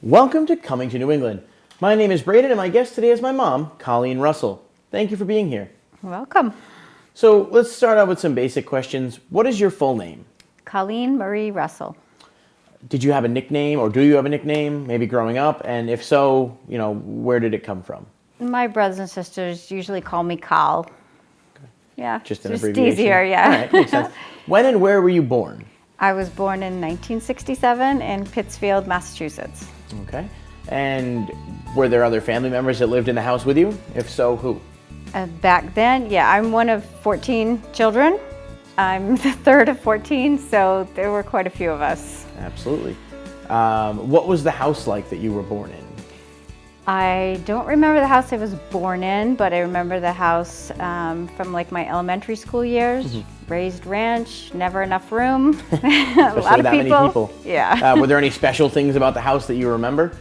Welcome to Coming to New England. My name is Braden, and my guest today is my mom, Colleen Russell. Thank you for being here. Welcome. So let's start out with some basic questions. What is your full name? Colleen Marie Russell. Did you have a nickname, or do you have a nickname, maybe growing up? And if so, where did it come from? My brothers and sisters usually call me Col. Okay. Yeah, Just an just abbreviation? easier, yeah. All right, makes sense. When and where were you born? I was born in 1967 in Pittsfield, Massachusetts. Okay. And were there other family members that lived in the house with you? If so, who? Back then, yeah, I'm one of 14 children. I'm the third of 14, so there were quite a few of us. Absolutely. What was the house like that you were born in? I don't remember the house I was born in, but I remember the house from like my elementary school years. Mm-hmm. Raised ranch, never enough room. A lot of that people. Many people. Yeah. Were there any special things about the house that you remember?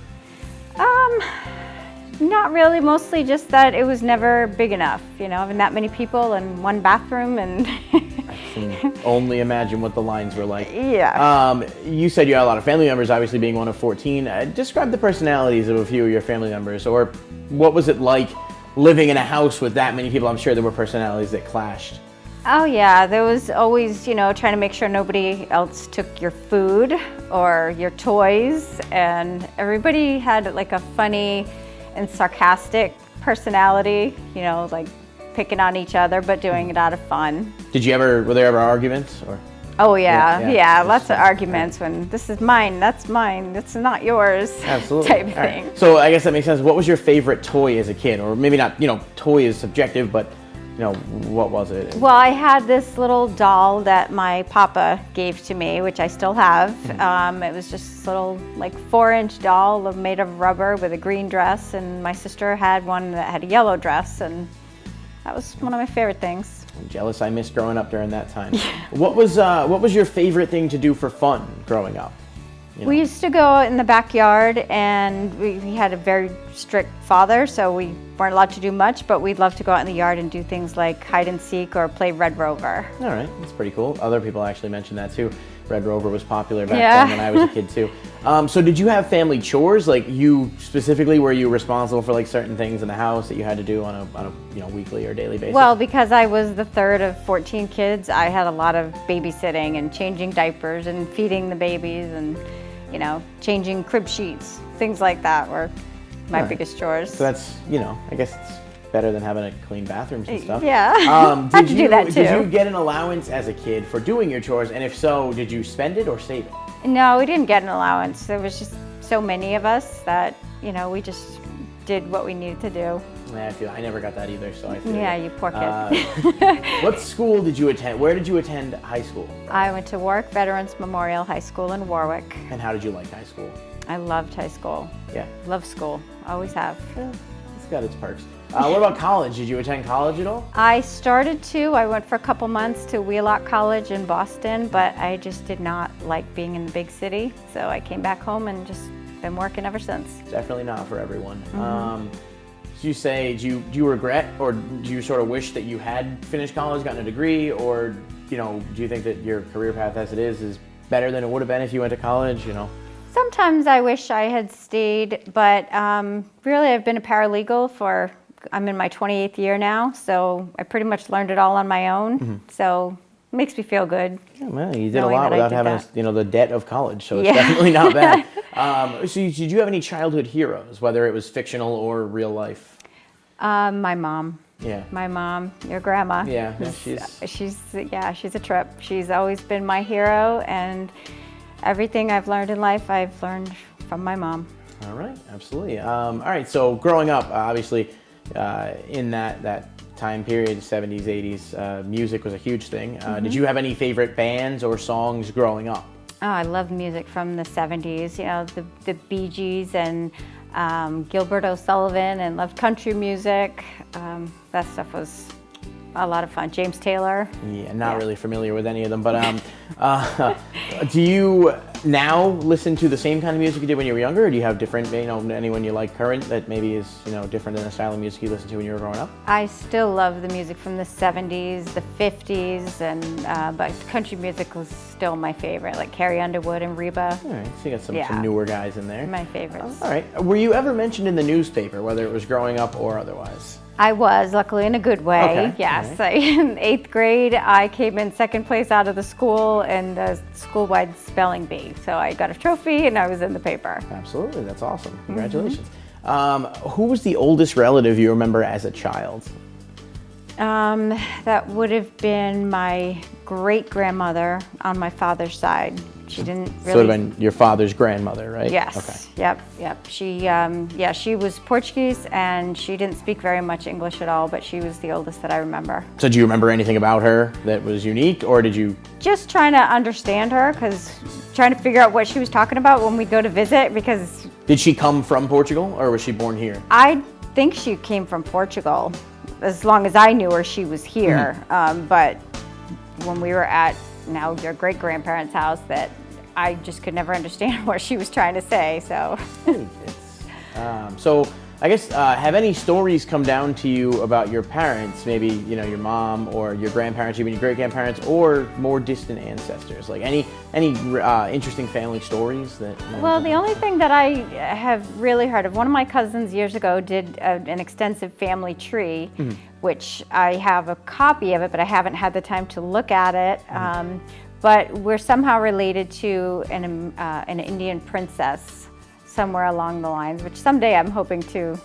Not really. Mostly just that it was never big enough. Having that many people and one bathroom and. I can only imagine what the lines were like. Yeah. You said you had a lot of family members, obviously being one of 14. Describe the personalities of a few of your family members, or what was it like living in a house with that many people? I'm sure there were personalities that clashed. Oh yeah, there was always, trying to make sure nobody else took your food or your toys, and everybody had like a funny and sarcastic personality, like picking on each other, but doing it out of fun. Were there ever arguments or? Oh yeah, lots of fun. arguments when this is mine, that's mine, it's not yours. Absolutely. Type of thing. Right. So I guess that makes sense. What was your favorite toy as a kid? Or maybe not, toy is subjective, but what was it? Well, I had this little doll that my papa gave to me, which I still have. Mm-hmm. It was just this little 4-inch doll made of rubber with a green dress, and my sister had one that had a yellow dress, and that was one of my favorite things. I'm jealous. I missed growing up during that time. What was your favorite thing to do for fun growing up? We used to go in the backyard, and we had a very strict father, so we weren't allowed to do much, but we'd love to go out in the yard and do things like hide and seek or play Red Rover. All right, that's pretty cool. Other people actually mentioned that too. Red Rover was popular back then when I was a kid too. So did you have family chores? Like you specifically, were you responsible for certain things in the house that you had to do on a weekly or daily basis? Well, because I was the third of 14 kids, I had a lot of babysitting and changing diapers and feeding the babies and changing crib sheets, things like that were my biggest chores. So that's, I guess it's better than having to clean bathrooms and stuff. Yeah, had to do that too. Did you get an allowance as a kid for doing your chores? And if so, did you spend it or save it? No, we didn't get an allowance. There was just so many of us that, we just did what we needed to do. Yeah, I never got that either, so I feel you poor kid. What school did you attend? Where did you attend high school? I went to Warwick Veterans Memorial High School in Warwick. And how did you like high school? I loved high school. Yeah. Love school. Always have. Yeah, it's got its perks. What about college? Did you attend college at all? I started to. I went for a couple months to Wheelock College in Boston, but I just did not like being in the big city. So I came back home and just been working ever since. Definitely not for everyone. Mm-hmm. Do you say, do you regret, or do you sort of wish that you had finished college, gotten a degree, or do you think that your career path as it is better than it would have been if you went to college? Sometimes I wish I had stayed, but really I've been a paralegal I'm in my 28th year now, so I pretty much learned it all on my own. Mm-hmm. So it makes me feel good. Yeah, well, you did a lot without having the debt of college, so it's definitely not bad. So did you have any childhood heroes, whether it was fictional or real life? My mom. Yeah. My mom, your grandma. Yeah, she's a trip. She's always been my hero, and everything I've learned in life, I've learned from my mom. All right, absolutely. All right, so growing up, obviously, in that time period, 70s, 80s, music was a huge thing. Mm-hmm. Did you have any favorite bands or songs growing up? Oh, I love music from the 70s, the Bee Gees and Gilbert O'Sullivan, and loved country music. That stuff was a lot of fun. James Taylor. Yeah, not really familiar with any of them, but do you now listen to the same kind of music you did when you were younger, or do you have different, anyone you like current that maybe is, different than the style of music you listened to when you were growing up? I still love the music from the 70s, the 50s, and but country music was still my favorite, like Carrie Underwood and Reba. All right, so you got some newer guys in there. My favorites. All right. Were you ever mentioned in the newspaper, whether it was growing up or otherwise? I was, luckily in a good way. Okay. Yes. Right. In 8th grade, I came in second place out of the school in the school-wide spelling bee. So I got a trophy and I was in the paper. Absolutely. That's awesome. Congratulations. Who was the oldest relative you remember as a child? That would have been my great-grandmother on my father's side. She didn't really... So it would have been your father's grandmother, right? Yes. Okay. Yep. She was Portuguese and she didn't speak very much English at all, but she was the oldest that I remember. So do you remember anything about her that was unique, or did you... Just trying to understand her, trying to figure out what she was talking about when we'd go to visit, because... Did she come from Portugal, or was she born here? I think she came from Portugal. As long as I knew her, she was here. But when we were at now your great-grandparents' house, that I just could never understand what she was trying to say, so. So I guess, have any stories come down to you about your parents, maybe, your mom or your grandparents, even your great-grandparents, or more distant ancestors? Like any interesting family stories that... Well, the only thing that I have really heard of, one of my cousins years ago did an extensive family tree, which I have a copy of it, but I haven't had the time to look at it. But we're somehow related to an Indian princess somewhere along the lines, which someday I'm hoping to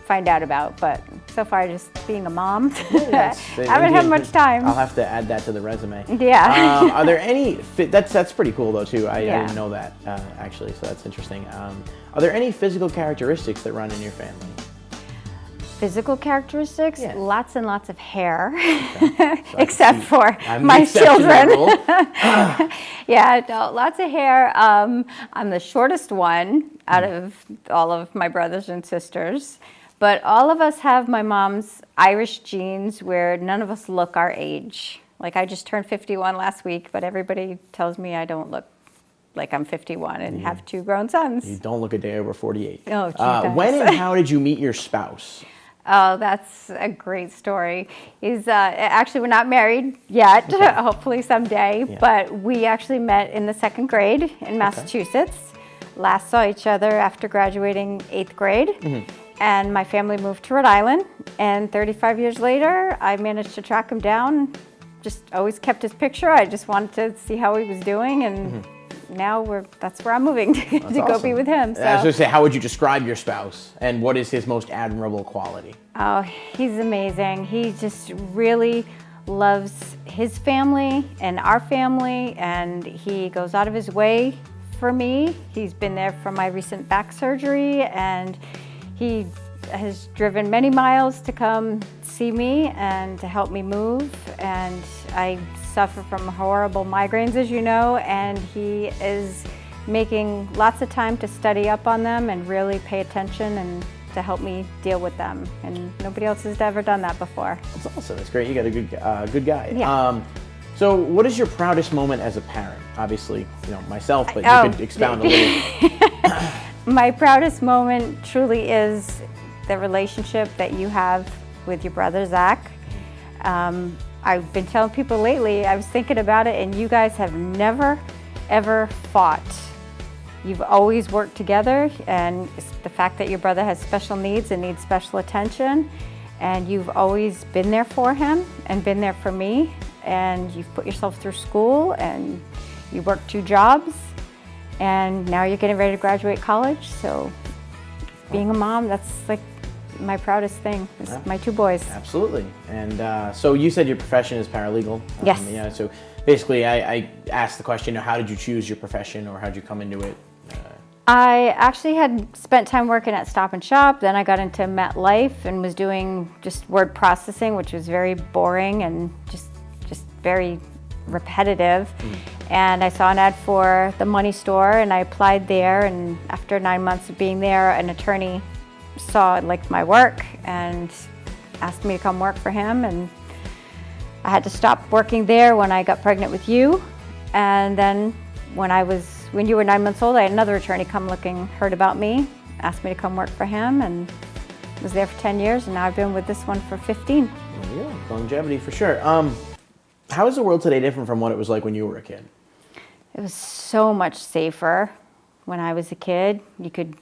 find out about. But so far, just being a mom, I haven't had much time. I'll have to add that to the resume. Yeah. Are there any? That's pretty cool though too. I didn't know that actually, so that's interesting. Are there any physical characteristics that run in your family? Physical characteristics, lots and lots of hair, Okay. So except for my children. Lots of hair. I'm the shortest one out of all of my brothers and sisters, but all of us have my mom's Irish genes where none of us look our age. Like I just turned 51 last week, but everybody tells me I don't look like I'm 51 and have 2 grown sons. You don't look a day over 48. Oh, when and how did you meet your spouse? Oh, that's a great story. Actually, we're not married yet, hopefully someday, but we actually met in the 2nd grade in Massachusetts. Last saw each other after graduating 8th grade, and my family moved to Rhode Island, and 35 years later, I managed to track him down. Just always kept his picture. I just wanted to see how he was doing, and now that's where I'm moving to go be with him. So. I was going to say, how would you describe your spouse, and what is his most admirable quality? Oh, he's amazing. He just really loves his family and our family, and he goes out of his way for me. He's been there for my recent back surgery, and he has driven many miles to come see me and to help me move. And I suffer from horrible migraines, as you know, and he is making lots of time to study up on them and really pay attention and to help me deal with them. And nobody else has ever done that before. That's awesome. That's great. You got a good guy. Yeah. So what is your proudest moment as a parent? Obviously, myself, but you could expound a little. My proudest moment truly is the relationship that you have with your brother, Zach. I've been telling people lately, I was thinking about it, and you guys have never, ever fought. You've always worked together, and it's the fact that your brother has special needs and needs special attention, and you've always been there for him and been there for me, and you've put yourself through school, and you worked 2 jobs, and now you're getting ready to graduate college. So being a mom, that's like my proudest thing is my 2 boys. Absolutely. And so you said your profession is paralegal. Yes. So basically I asked the question, how did you choose your profession, or how did you come into it? I actually had spent time working at Stop and Shop. Then I got into MetLife and was doing just word processing, which was very boring and just very repetitive. And I saw an ad for the money store, and I applied there. And after 9 months of being there, an attorney saw and liked my work and asked me to come work for him. And I had to stop working there when I got pregnant with you. And then when you were 9 months old, I had another attorney come looking, heard about me, asked me to come work for him, and was there for 10 years, and now I've been with this one for 15. Well, yeah, longevity for sure. How is the world today different from what it was like when you were a kid? It was so much safer when I was a kid. You could,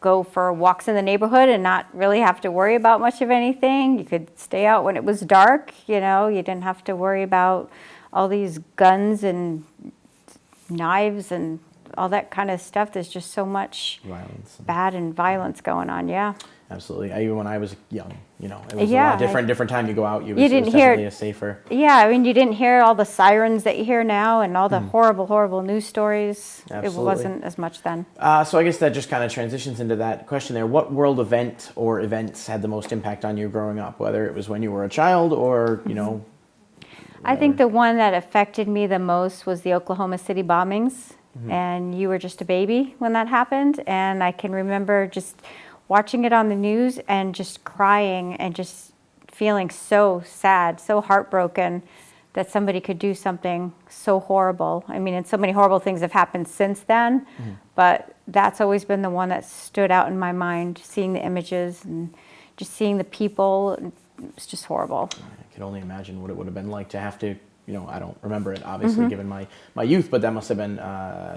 go for walks in the neighborhood and not really have to worry about much of anything. You could stay out when it was dark, you didn't have to worry about all these guns and knives and all that kind of stuff. There's just so much Violence. bad and violence going on, yeah. Absolutely. Even when I was young, it was a lot different time you go out. It was didn't definitely hear a safer. Yeah, I mean, you didn't hear all the sirens that you hear now and all the horrible, horrible news stories. Absolutely. It wasn't as much then. So I guess that just kind of transitions into that question there. What world event or events had the most impact on you growing up, whether it was when you were a child or, I think the one that affected me the most was the Oklahoma City bombings. And you were just a baby when that happened. And I can remember just watching it on the news and just crying and just feeling so sad, so heartbroken that somebody could do something so horrible. I mean, and so many horrible things have happened since then, but that's always been the one that stood out in my mind, seeing the images and just seeing the people. It's just horrible. I can only imagine what it would have been like to have to, I don't remember it, obviously, given my youth, but that must have been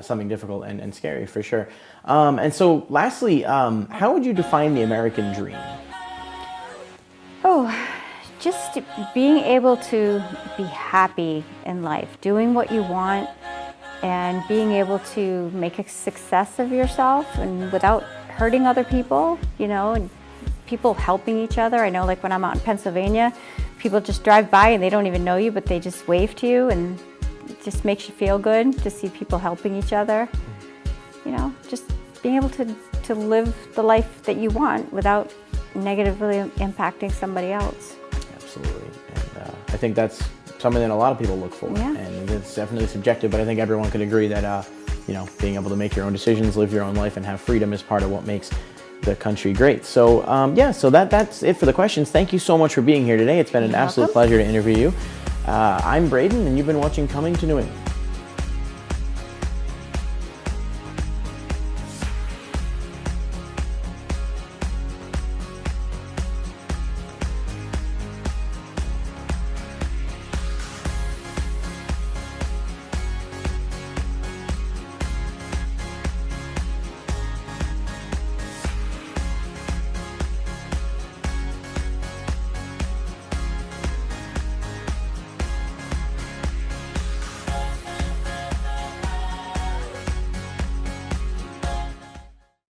something difficult and scary for sure. And so lastly, how would you define the American dream? Oh, just being able to be happy in life, doing what you want, and being able to make a success of yourself and without hurting other people, and people helping each other. I know, like when I'm out in Pennsylvania, people just drive by and they don't even know you, but they just wave to you, and it just makes you feel good to see people helping each other. Just being able to live the life that you want without negatively impacting somebody else. Absolutely. And I think that's something that a lot of people look for. Yeah. And it's definitely subjective, but I think everyone could agree that, being able to make your own decisions, live your own life, and have freedom is part of what makes the country great. So so that's it for the questions. Thank you so much for being here today. It's been an absolute pleasure to interview you. I'm Braden, and you've been watching Coming to New England.